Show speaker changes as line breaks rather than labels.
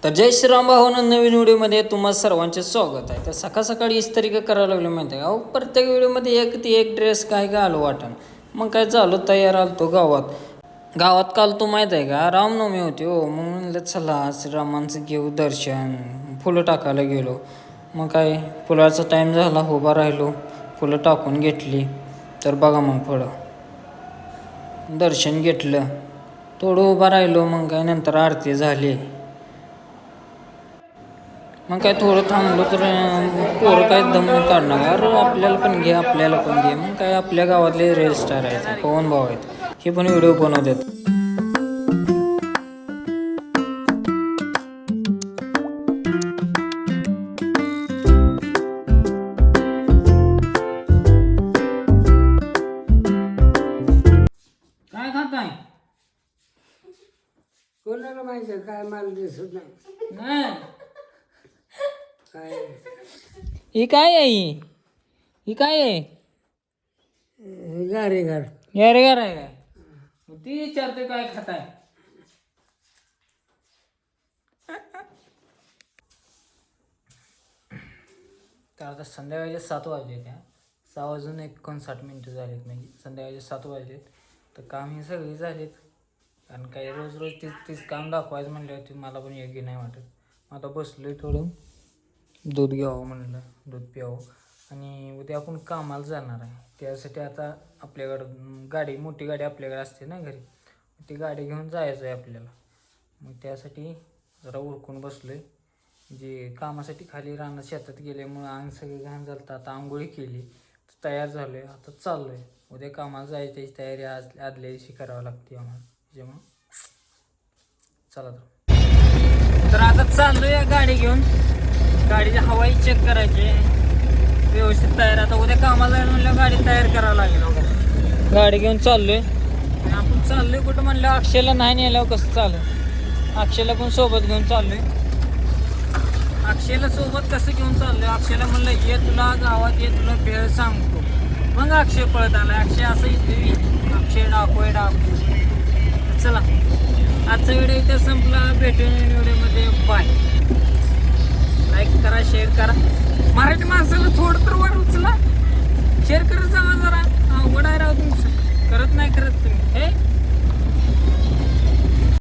तर जय श्रीराम भावांनो, नवीन व्हिडिओमध्ये तुम्हा सर्वांचे स्वागत आहे. तर सकाळ सकाळी इस्त्री का करायला लागलो माहिती आहे का? अहो प्रत्येक व्हिडिओमध्ये एक ड्रेस काय घालू वाटण. मग काय झालं, तयार आलतो गावात काल तो माहीत आहे का, रामनवमी होती हो. मग म्हणलं चला श्रीरामांचं घेऊ दर्शन, फुलं टाकायला गेलो. मग काय फुलाचा टाईम झाला, उभा राहिलो, फुलं टाकून घेतली. तर बघा मग पुढं दर्शन घेतलं, थोडं उभा राहिलो. मग काय नंतर आरती झाली. मग काय थोडं थांबलो तर पोरं काय दम काढणार, अरे आपल्याला पण घे, आपल्याला पण घे. मग काय आपल्या गावातले रील स्टार आहेत, पवन भाऊ आहेत, हे पण व्हिडिओ बनवतात. काय खाताय?
कोणाला माहिती आहे काय मला दिसत नाही काय
ही काय आहे? ही काय आहे?
गारे घर
यारेगार आहे काय? ती विचारते काय खाताय. तर आता संध्याकाळचे 7 वाजले, त्या 6 वाजून 59 झालेत. म्हणजे संध्याकाळचे 7 वाजलेत. तर काम हे सगळी झालेत. कारण काही रोज तीच काम दाखवायचं म्हणल्यावरती मला पण योग्य नाही वाटत. आता बसलोय, थोडं दूध घ्यावं म्हणलं, दूध प्यावं. आणि उद्या आपण कामाला जाणार आहे. त्यासाठी आता आपल्याकडं मोठी गाडी आपल्याकडे असते ना घरी, ती गाडी घेऊन जायचं आहे आपल्याला. मग त्यासाठी जरा उरकून बसलोय. जे कामासाठी खाली रानात शेतात गेल्यामुळं अंग सगळे घाण झालं. आता आंघोळी केली, तयार झालो आहे, आता चाललो आहे. उद्या कामाला जायची त्याची तयारी आदल्या दिवशी करावं लागते आम्हाला. त्याच्यामुळं चला तर आता चाललो आहे गाडी घेऊन. गाडीची हवाई चेक करायची, व्यवस्थित तयार. आता उद्या कामाला जायला म्हणलं गाडी तयार करावं लागेल. गाडी घेऊन चाललोय. आपण चाललोय कुठं म्हणलं, अक्षयला नाही नेल्यावर कसं चालेल. अक्षयला पण सोबत घेऊन चाललोय. अक्षयला सोबत कसं घेऊन चाललोय, अक्षयला म्हणलं ये तुला गावात, ये तुला भेळ सांगतो. मग अक्षय पळत आला. अक्षय असं इथे, अक्षय डाकू. चला आजचा व्हिडिओ इथे संपला. भेटून व्हिडिओमध्ये. बाय. लाईक करा, शेअर करा. मराठी माणसाला थोडं तर वर उचला, शेअर करत जावा जरा. अवघड आहे राव तुमचं, करत नाही तुम्ही हे.